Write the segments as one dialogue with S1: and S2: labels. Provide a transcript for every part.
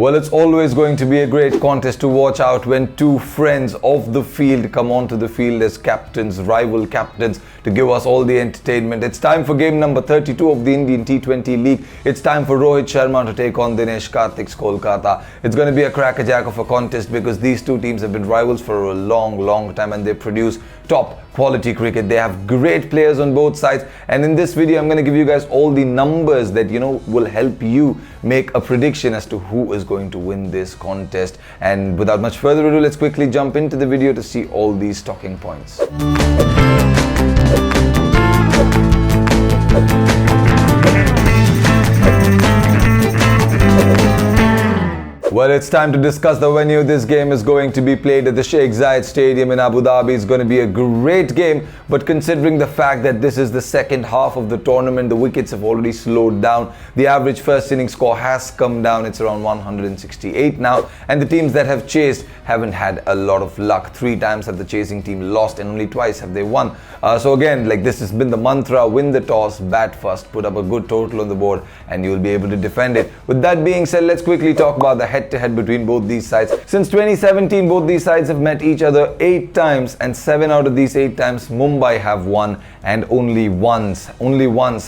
S1: Well, it's always going to be a great contest to watch out when two friends of the field come onto the field as captains, rival captains, to give us all the entertainment. It's time for game number 32 of the Indian T20 League. It's time for Rohit Sharma to take on Dinesh Karthik's Kolkata. It's going to be a crackerjack of a contest because these two teams have been rivals for a long time and they produce top quality cricket. They have great players on both sides, and in this video I'm going to give you guys all the numbers that will help you make a prediction as to who is going to win this contest. And without much further ado, let's quickly jump into the video to see all these talking points. Well, it's time to discuss the venue. This game is going to be played at the Sheikh Zayed Stadium in Abu Dhabi. It's going to be a great game, but considering the fact that this is the second half of the tournament, the wickets have already slowed down. The average first inning score has come down. It's around 168 now, and the teams that have chased haven't had a lot of luck. 3 times have the chasing team lost and only twice have they won. So again, this has been the mantra: win the toss, bat first, put up a good total on the board, and you'll be able to defend it. With that being said, let's quickly talk about the head-to-head between both these sides. Since 2017, both these sides have met each other 8 times, and 7 out of these 8 times Mumbai have won, and only once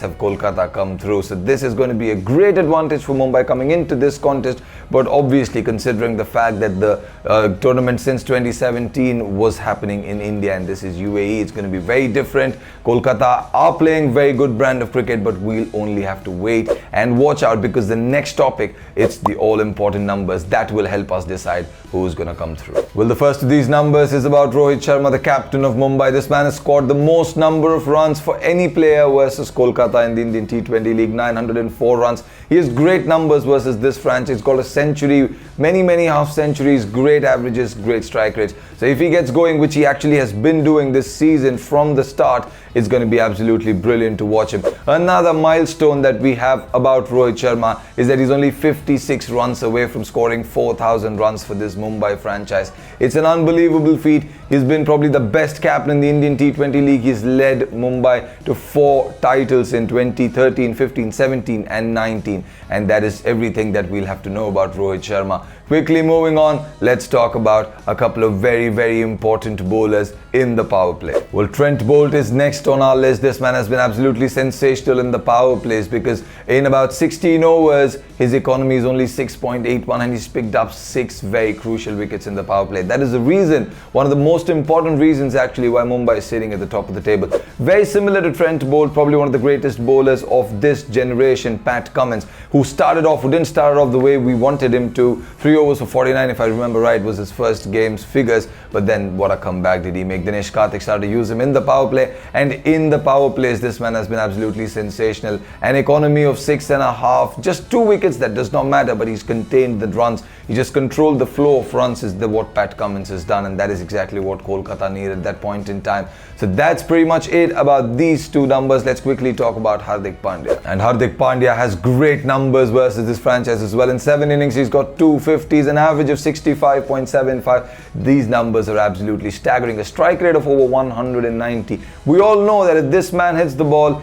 S1: have Kolkata come through. So this is going to be a great advantage for Mumbai coming into this contest. But obviously, considering the fact that the tournament since 2017 was happening in India and this is UAE, it's going to be very different. Kolkata are playing very good brand of cricket, but we'll only have to wait and watch out, because the next topic, it's the all-important numbers that will help us decide who's going to come through. Well, the first of these numbers is about Rohit Sharma, the captain of Mumbai. This man has scored the most number of runs for any player versus Kolkata in the Indian T20 League, 904 runs. He has great numbers versus this franchise. He's got a century, many half centuries, great averages, great strike rates. So if he gets going, which he actually has been doing this season from the start, it's going to be absolutely brilliant to watch him. Another milestone that we have about Rohit Sharma is that he's only 56 runs away from scoring 4,000 runs for this Mumbai franchise. It's an unbelievable feat. He's been probably the best captain in the Indian T20 League. He's led Mumbai to 4 titles in 2013, 15, 17 and 19. And that is everything that we'll have to know about Rohit Sharma. Quickly moving on, let's talk about a couple of very important bowlers in the power play. Well, Trent Boult is next on our list. This man has been absolutely sensational in the power plays, because in about 16 overs, his economy is only 6.81 and he's picked up 6 very crucial wickets in the power play. That is the reason, one of the most important reasons actually, why Mumbai is sitting at the top of the table. Very similar to Trent Boult, probably one of the greatest bowlers of this generation, Pat Cummins, who didn't start off the way we wanted him to. 3 overs for 49, if I remember right, was his first game's figures, but then what a comeback did he make. Dinesh Karthik started to use him in the power play, and in the power plays, this man has been absolutely sensational. An economy of 6.5, just 2 wickets, that does not matter, but he's contained the runs. He just controlled the flow of runs, is what Pat Cummins has done, and that is exactly what Kolkata needed at that point in time. So that's pretty much it about these 2 numbers. Let's quickly talk about Hardik Pandya. And Hardik Pandya has great numbers versus this franchise as well. In 7 innings, he's got 250s, an average of 65.75. These numbers are absolutely staggering. A strike rate of over 190. We all know that if this man hits the ball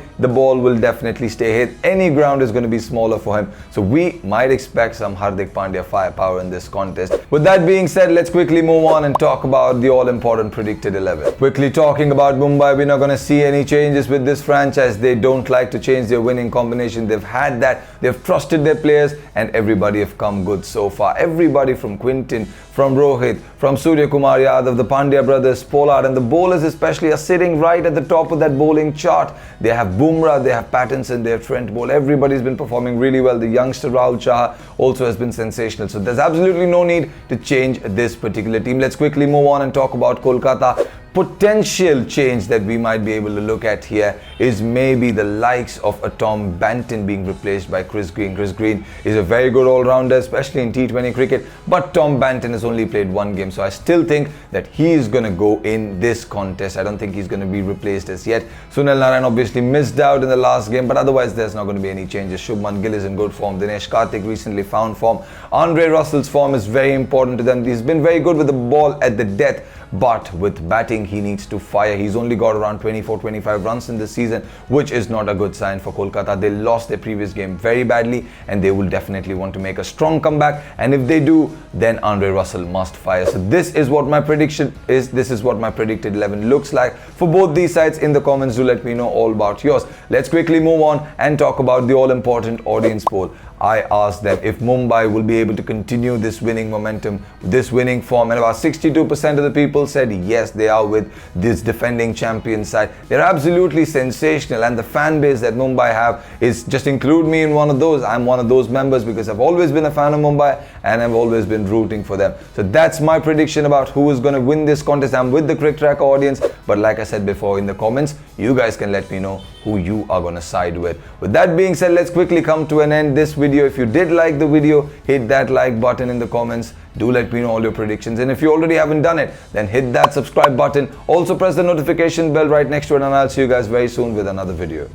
S1: will definitely stay hit. Any ground is going to be smaller for him. So we might expect some Hardik Pandya firepower in this contest. With that being said, let's quickly move on and talk about the all-important predicted 11. Quickly talking about Mumbai, we're not going to see any changes with this franchise. They don't like to change their winning combination. They've had that. They've trusted their players, and everybody have come good so far. Everybody from Quinton, from Rohit, from Surya Kumar Yadav, the Pandya brothers, Pollard, and the bowlers especially are sitting right at the top of that bowling chart. They have Bumrah, they have Pattinson, they have Trent Boult. Everybody's been performing really well. The youngster Rahul Chahar also has been sensational. So there's absolutely no need to change this particular team. Let's quickly move on and talk about Kolkata. Potential change that we might be able to look at here is maybe the likes of a Tom Banton being replaced by Chris Green. Chris Green is a very good all-rounder, especially in T20 cricket, but Tom Banton has only played 1 game, so I still think that he is going to go in this contest. I don't think he's going to be replaced as yet. Sunil Narine obviously missed out in the last game, but otherwise there's not going to be any changes. Shubman Gill is in good form. Dinesh Karthik recently found form. Andre Russell's form is very important to them. He's been very good with the ball at the death, but with batting he needs to fire. He's only got around 24-25 runs in this season, which is not a good sign for Kolkata. They lost their previous game very badly and they will definitely want to make a strong comeback, and if they do, then Andre Russell must fire. So this is what my prediction is. This is what my predicted 11 looks like for both these sides. In the comments, do let me know all about yours. Let's quickly move on and talk about the all-important audience poll. I asked them if Mumbai will be able to continue this winning momentum, this winning form, and about 62% of the people said yes, they are with this defending champion side. They're absolutely sensational, and the fan base that Mumbai have is, just include me in one of those. I'm one of those members because I've always been a fan of Mumbai and I've always been rooting for them. So that's my prediction about who is going to win this contest. I'm with the Crick Tracker audience, but like I said before, in the comments, you guys can let me know who you are going to side with. With that being said, let's quickly come to an end this video. If you did like the video, hit that like button in the comments. Do let me know all your predictions, and if you already haven't done it, then hit that subscribe button. Also press the notification bell right next to it, and I'll see you guys very soon with another video.